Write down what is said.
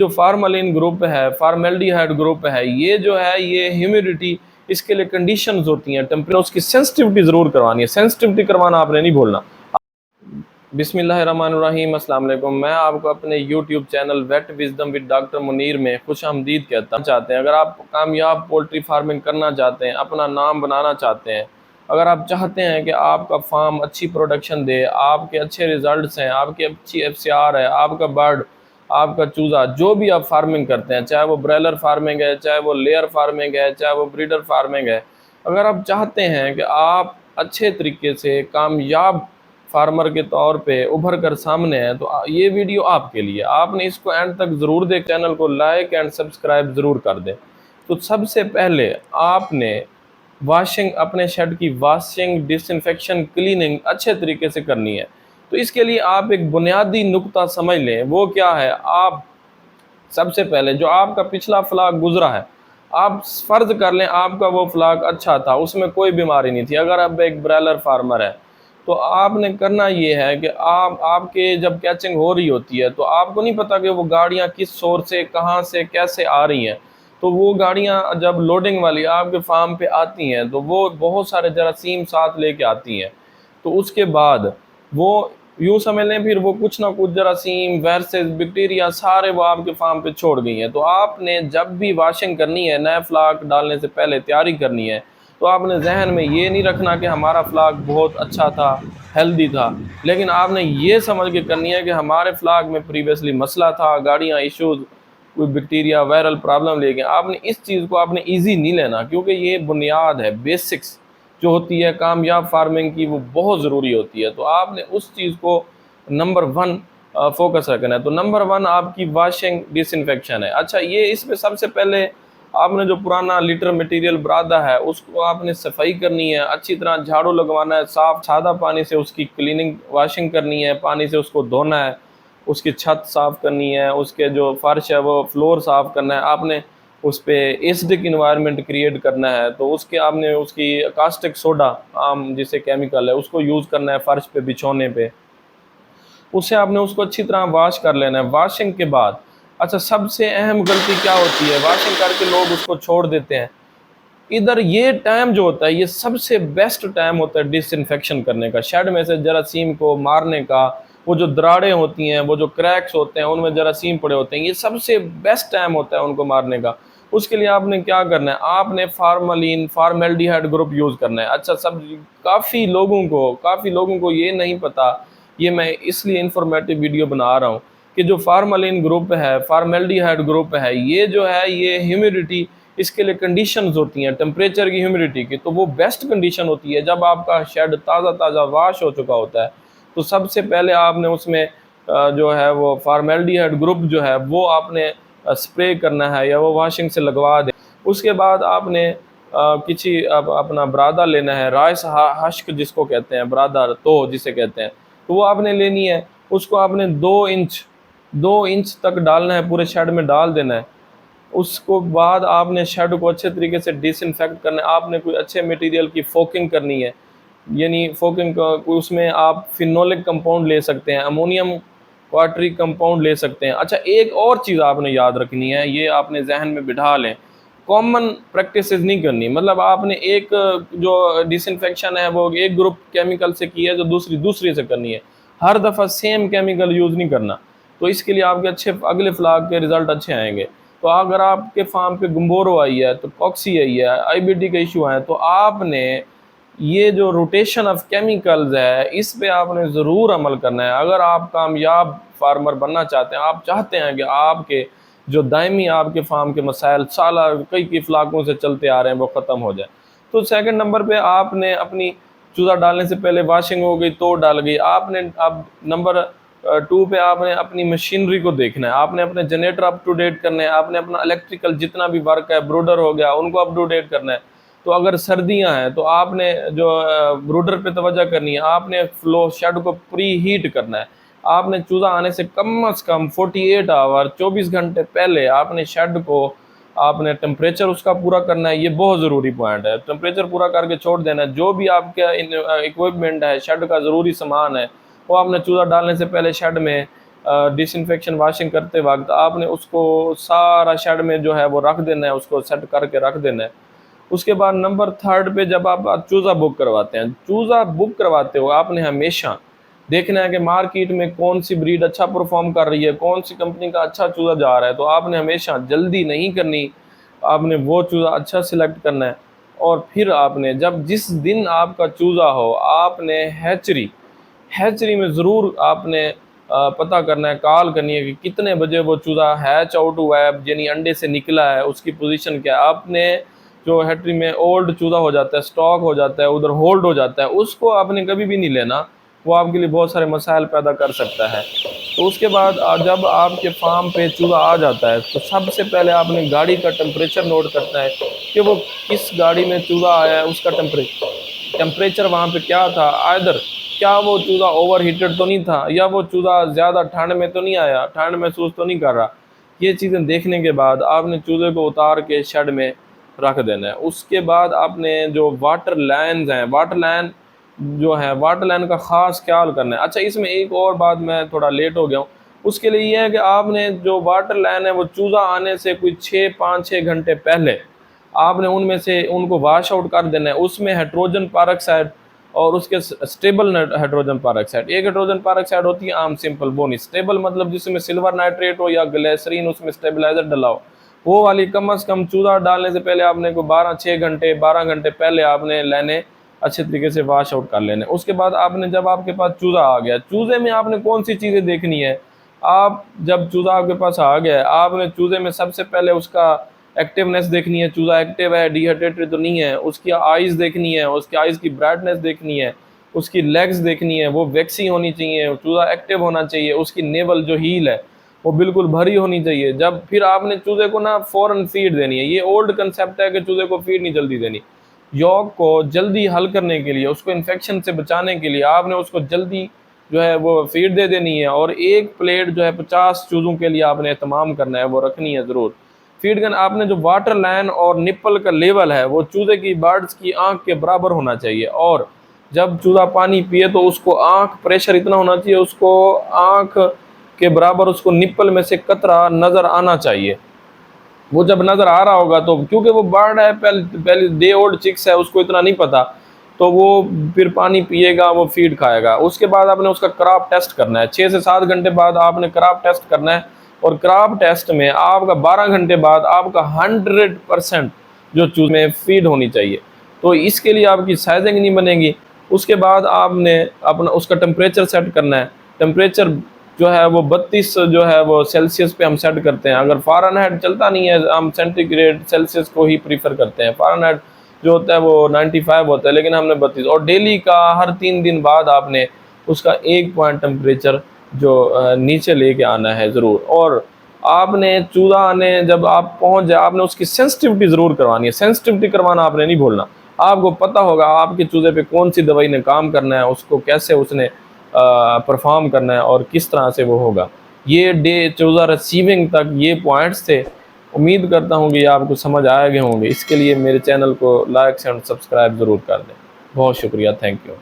जो formalin group है, formaldehyde group है, ये जो है ये ह्यूमिडिटी, इसके लिए कंडीशंस होती हैं, टेम्परेचर, उसकी सेंसिटिविटी ज़रूर करवानी है। सेंसिटिविटी करवाना आपने नहीं भूलना। बिस्मिल्लाहिर्रहमानिर्रहीम, अस्सलाम वालेकुम। मैं आपको अपने YouTube channel wet wisdom with doctor Munir में खुशामदीद कहता चाहते हैं। अगर आप कामयाब पोल्ट्री फार्मिंग करना चाहते हैं, अपना नाम बनाना चाहते हैं, अगर आप चाहते हैं कि आपका फार्म अच्छी प्रोडक्शन दे, आपके अच्छे रिजल्ट्स हैं, आपकी अच्छी एफसीआर है, आपका बर्ड, आपका चूज़ा, जो भी आप फार्मिंग करते हैं, चाहे वो ब्रॉयलर फार्मिंग है, चाहे वो लेयर फार्मिंग है, चाहे वो ब्रीडर फार्मिंग है, अगर आप चाहते हैं कि आप अच्छे तरीके से कामयाब फार्मर के तौर पे उभर कर सामने है, तो ये वीडियो आपके लिए। आपने इसको एंड तक ज़रूर देख, चैनल को लाइक एंड सब्सक्राइब ज़रूर कर दें। तो सबसे पहले आपने वॉशिंग, अपने शेड की वॉशिंग, डिसइंफेक्शन, क्लीनिंग अच्छे तरीके से करनी है। तो इसके लिए आप एक बुनियादी नुक्ता समझ लें। वो क्या है? आप सबसे पहले जो आपका पिछला फ्लाक गुजरा है, आप फ़र्ज़ कर लें आपका वो फ्लाक अच्छा था, उसमें कोई बीमारी नहीं थी। अगर अब एक ब्रॉयलर फार्मर है, तो आपने करना ये है कि आपके जब कैचिंग हो रही होती है, तो आपको नहीं पता कि वो गाड़ियाँ किस सोर्स से, कहाँ से, कैसे आ रही हैं। तो वो गाड़ियाँ जब लोडिंग वाली आपके फार्म पे आती हैं, तो वो बहुत सारे जरासीम साथ लेके आती हैं। तो उसके बाद वो यूँ समझ लें, फिर वो कुछ ना कुछ जरासीम, वायरसेस, बैक्टीरिया सारे वो आपके फार्म पे छोड़ गई हैं। तो आपने जब भी वॉशिंग करनी है, नया फ्लाक डालने से पहले तैयारी करनी है, तो आपने जहन में ये नहीं रखना कि हमारा फ्लाक बहुत अच्छा था, हेल्दी था, लेकिन आपने ये समझ के करनी है कि हमारे फ्लाक में प्रीवियसली मसला था, गाड़ियाँ इश्यूज़, कोई बैक्टीरिया, वायरल प्रॉब्लम लेके। आपने इस चीज़ को आपने ईजी नहीं लेना, क्योंकि ये बुनियाद है, बेसिक्स जो होती है कामयाब फार्मिंग की, वो बहुत ज़रूरी होती है। तो आपने उस चीज़ को नंबर 1 फोकस रखना है। तो नंबर 1 आपकी वॉशिंग, डिसइंफेक्शन है। अच्छा, ये इसमें सबसे पहले आपने जो पुराना लिटर मटेरियल बरादा है, उसको आपने सफाई करनी है, अच्छी तरह झाड़ू लगवाना है, साफ सादा पानी से उसकी क्लीनिंग, वॉशिंग करनी है, पानी से उसको धोना है, उसकी छत साफ़ करनी है, उसके जो फर्श है वो फ्लोर साफ़ करना है, आपने उस पे एसिडिक इन्वायरमेंट क्रिएट करना है। तो उसके आपने उसकी कास्टिक सोडा, आम जिसे केमिकल है, उसको यूज़ करना है फ़र्श पे बिछोने पे। उससे आपने उसको अच्छी तरह वॉश कर लेना है। वॉशिंग के बाद, अच्छा, सबसे अहम गलती क्या होती है? वॉशिंग करके लोग उसको छोड़ देते हैं। इधर ये टाइम जो होता है, ये सबसे बेस्ट टाइम होता है डिसइंफेक्शन करने का, शेड में से जरासीम को मारने का। वो जो दरारें होती हैं, वो जो क्रैक्स होते हैं, उनमें जरासीम पड़े होते हैं, ये सबसे बेस्ट टाइम होता है उनको मारने का। उसके लिए आपने क्या करना है? आपने फार्मलिन, फार्मेल्डिहाइड ग्रुप यूज़ करना है। अच्छा, सब काफ़ी लोगों को ये नहीं पता, ये मैं इसलिए इंफॉर्मेटिव वीडियो बना रहा हूँ कि जो फार्मलिन ग्रुप है, फार्मेल्डिहाइड ग्रुप है, ये जो है ये ह्यूमिडिटी, इसके लिए कंडीशंस होती हैं, टेम्परेचर की, ह्यूमिडिटी की। तो वो बेस्ट कंडीशन होती है जब आपका शेड ताज़ा ताज़ा वॉश हो चुका होता है। तो सबसे पहले आपने उसमें जो है वो फार्मेल्डिहाइड ग्रुप जो है वो आपने स्प्रे करना है, या वो वॉशिंग से लगवा दें। उसके बाद आपने किसी अपना बरादा लेना है, राइस हश्क जिसको कहते हैं, बरादा तो जिसे कहते हैं, तो वो आपने लेनी है। उसको आपने 2 इंच तक डालना है, पूरे शेड में डाल देना है। उसको बाद आपने शेड को अच्छे तरीके से डिसइंफेक्ट करना है। आपने कोई अच्छे मटेरियल की फोकिंग करनी है, यानी फोकिंग का उसमें आप फिनोलिक कंपाउंड ले सकते हैं, अमोनियम क्वार्टरी कंपाउंड ले सकते हैं। अच्छा, एक और चीज़ आपने याद रखनी है, ये आपने जहन में बिठा लें, कॉमन प्रैक्टिस नहीं करनी। मतलब आपने एक जो डिसइंफेक्शन है वो एक ग्रुप केमिकल से की है, जो दूसरी से करनी है। हर दफ़ा सेम केमिकल यूज़ नहीं करना। तो इसके लिए आपके अच्छे अगले फ्लाक के रिज़ल्ट अच्छे आएंगे। तो अगर आपके फार्म पे गुम्बोरो आई है, तो कॉक्सी आई है, आईबीडी का इशू है, तो आपने ये जो रोटेशन ऑफ केमिकल्स है, इस पे आपने ज़रूर अमल करना है। अगर आप कामयाब फार्मर बनना चाहते हैं, आप चाहते हैं कि आपके जो दायमी आपके फार्म के मसाइल साला कई फ्लाकों से चलते आ रहे हैं वो ख़त्म हो जाए। तो सेकंड नंबर पे आपने अपनी चूज़ा डालने से पहले वॉशिंग हो गई तो डाल गई। आपने अब नंबर 2 पे आपने अपनी मशीनरी को देखना है, आपने अपने जनरेटर अप टू डेट करने हैं, आपने अपना इलेक्ट्रिकल जितना भी वर्क है, ब्रूडर हो गया, उनको अप टू डेट करना है। तो अगर सर्दियां हैं तो आपने जो ब्रूडर पे तवज्जो करनी है, आपने फ्लो शेड को प्री हीट करना है। आपने चूज़ा आने से कम 48 आवर, 24 घंटे पहले आपने शेड को, आपने टेम्परेचर उसका पूरा करना है। ये बहुत ज़रूरी पॉइंट है, टेम्परेचर पूरा करके छोड़ देना है। जो भी आपका इक्विपमेंट है, शेड का ज़रूरी सामान है, वो आपने चूज़ा डालने से पहले शेड में डिसइंफेक्शन वाशिंग करते वक्त आपने उसको सारा शेड में जो है वो रख देना है, उसको सेट करके रख देना है। उसके बाद नंबर 3 पे जब आप चूज़ा बुक करवाते हैं, चूज़ा बुक करवाते हो आपने हमेशा देखना है कि मार्केट में कौन सी ब्रीड अच्छा परफॉर्म कर रही है, कौन सी कंपनी का अच्छा चूज़ा जा रहा है। तो आपने हमेशा जल्दी नहीं करनी, आपने वो चूज़ा अच्छा सिलेक्ट करना है। और फिर आपने जब जिस दिन आपका चूज़ा हो, आपने हैचरी में ज़रूर आपने पता करना है, कॉल करनी है कि कितने बजे वो चूज़ा हैच आउट हुआ है, यानी अंडे से निकला है, उसकी पोजीशन क्या है। आपने जो हैचरी में ओल्ड चूज़ा हो जाता है, स्टॉक हो जाता है, उधर होल्ड हो जाता है, उसको आपने कभी भी नहीं लेना, वो आपके लिए बहुत सारे मसाइल पैदा कर सकता है। तो उसके बाद जब आपके फार्म पे चूज़ा आ जाता है, तो सबसे पहले आपने गाड़ी का टेम्परेचर नोट करना है कि वो किस गाड़ी में चूज़ा आया है, उसका टेम्परेचर वहाँ पे क्या था। आइदर क्या वो चूज़ा ओवर हीटेड तो नहीं था, या वो चूज़ा ज़्यादा ठंड में तो नहीं आया, ठंड महसूस तो नहीं कर रहा। ये चीज़ें देखने के बाद आपने चूज़े को उतार के शेड में रख देना है। उसके बाद आपने जो वाटर लाइन्स हैं, वाटर लाइन का ख़ास ख्याल करना है। अच्छा, इसमें एक और बात, मैं थोड़ा लेट हो गया हूँ, उसके लिए ये है कि आपने जो वाटर लाइन है वो चूज़ा आने से कोई 5-6 घंटे पहले आपने उनमें से उनको वाश आउट कर देना है। उसमें हाइड्रोजन पेरोक्साइड और उसके स्टेबल हाइड्रोजन पेरोक्साइड, एक हाइड्रोजन पेरोक्साइड होती है आम सिंपल, वो नहीं स्टेबल, मतलब जिसमें सिल्वर नाइट्रेट हो या ग्लिसरीन उसमें स्टेबलाइजर डला हो, वो वाली कम से कम चूज़ा डालने से पहले आपने को 12 घंटे पहले आपने लेने अच्छे तरीके से वाश आउट कर लेने। उसके बाद आपने जब आपके पास चूज़ा आ गया, चूज़े में आपने कौन सी चीज़ें देखनी है। आप जब चूज़ा आपके पास आ गया है, आपने चूज़े में सबसे पहले उसका एक्टिवनेस देखनी है, चूज़ा एक्टिव है, डिहाइड्रेटेड तो नहीं है। उसकी आइज़ देखनी है, उसकी आइज़ की ब्राइटनेस देखनी है, उसकी लेग्स देखनी है, वो वैक्सी होनी चाहिए, चूज़ा एक्टिव होना चाहिए, उसकी नेवल जो हील है वो बिल्कुल भरी होनी चाहिए। जब फिर आपने चूज़े को ना फ़ौरन फीड देनी है। ये ओल्ड कंसेप्ट है कि चूज़े को फीड नहीं जल्दी देनी। यॉक को जल्दी हल करने के लिए, उसको इन्फेक्शन से बचाने के लिए आपने उसको जल्दी जो है वो फीड दे देनी है। और एक प्लेट जो है 50 चूज़ों के लिए आपने एहतमाम करना है, वो रखनी है ज़रूर। फीड गन आपने जो वाटर लाइन और निप्पल का लेवल है वो चूज़े की बर्ड्स की आँख के बराबर होना चाहिए। और जब चूज़ा पानी पिए तो उसको आँख प्रेशर इतना होना चाहिए, उसको आँख के बराबर उसको निप्पल में से कतरा नज़र आना चाहिए। वो जब नज़र आ रहा होगा तो, क्योंकि वो बर्ड है, पहले डे ओल्ड चिक्स है, उसको इतना नहीं पता, तो वो फिर पानी पिएगा, वो फीड खाएगा। उसके बाद आपने उसका क्रॉप टेस्ट करना है, 6 से 7 घंटे बाद आपने क्रॉप टेस्ट करना है। और क्रॉप टेस्ट में आपका 12 घंटे बाद आपका 100% जो चूज़े में फीड होनी चाहिए। तो इसके लिए आपकी साइजिंग नहीं बनेगी। उसके बाद आपने अपना उसका टेम्परेचर सेट करना है। टेम्परेचर जो है वो 32 जो है वो सेल्सियस पे हम सेट करते हैं। अगर फ़ारेनहाइट चलता नहीं है, हम सेंटीग्रेड सेल्सियस को ही प्रीफर करते हैं। फ़ारेनहाइट जो होता है वो 95 होता है, लेकिन हमने 32। और डेली का हर 3 दिन बाद आपने उसका 1 पॉइंट टेम्परेचर जो नीचे लेके आना है ज़रूर। और आपने चूज़ा आने जब आप पहुंच जाए, आपने उसकी सेंसिटिविटी ज़रूर करवानी है। सेंसिटिविटी करवाना आपने नहीं भूलना। आपको पता होगा आपके चूज़े पे कौन सी दवाई ने काम करना है, उसको कैसे उसने परफॉर्म करना है और किस तरह से वो होगा। ये डे चूज़ा रिसीविंग तक ये पॉइंट्स थे। उम्मीद करता हूँ कि ये आपको समझ आ गए होंगे। इसके लिए मेरे चैनल को लाइक एंड सब्सक्राइब ज़रूर कर दें। बहुत शुक्रिया, थैंक यू।